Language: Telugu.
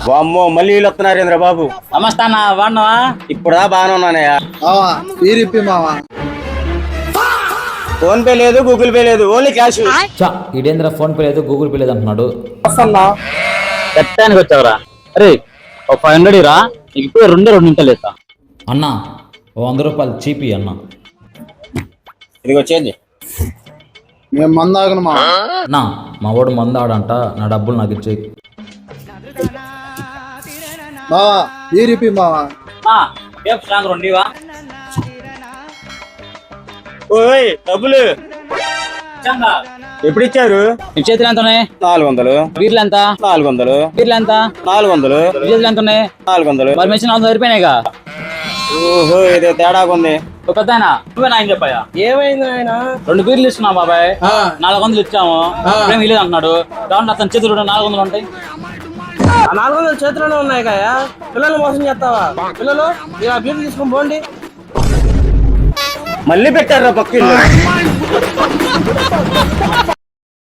వామ్మో మళ్ళీ వీళ్ళు వస్తున్నారేంద్ర బాబు. నమస్తే అన్న, బాగున్నావా? ఇప్పుడా బాగానే ఉన్నానయ్యా. ఫోన్ పే లేదు, గూగుల్ పే లేదు, ఓన్లీ క్యాష్. ఇడేంద్ర ఫోన్ పే లేదు, గూగుల్ పే లేదు అంటున్నాడు. ఎట్టానికి వచ్చావురా? అరే ఒక 500 రా, నీకు ఇప్పుడు 2 నిమిషాలు వేస్తా అన్నా. ఓ 100 రూపాయలు చీపి అన్న. ఇది వచ్చేది మేము మందాగను అన్నా, మా వాడు మందాడంట, నా డబ్బులు నాకు ఇచ్చే. ఓయ్ డబ్బులు ఎప్పుడు ఇచ్చారు? నీ చేతులు ఎంత ఉన్నాయి? 400. బీర్లు ఎంత? 400. బీర్లు ఎంత? 400. నీ చేతులు ఎంత ఉన్నాయి? 400. మరి మెచ్చిన 400 సరిపోయినాయిగా. ఓహో ఇదే తేడాగా ఉంది. ఒక పెద్ద ఆయన నువ్వే నాయన చెప్పాయా? ఏమైంది ఆయన? 2 బీర్లు ఇస్తున్నావు బాబాయ్, 400 ఇచ్చాము, ఇప్పుడేం ఇలేదు అంటున్నాడు. కాబట్టి అతని చేతులు 400 ఉంటాయి. 400 చేతిలోనే ఉన్నాయి కదా, పిల్లలు మోసం చేస్తావా? పిల్లలు ఇలా బీర్లు తీసుకుని పోండి. మళ్ళీ పెట్టారా పక్కన?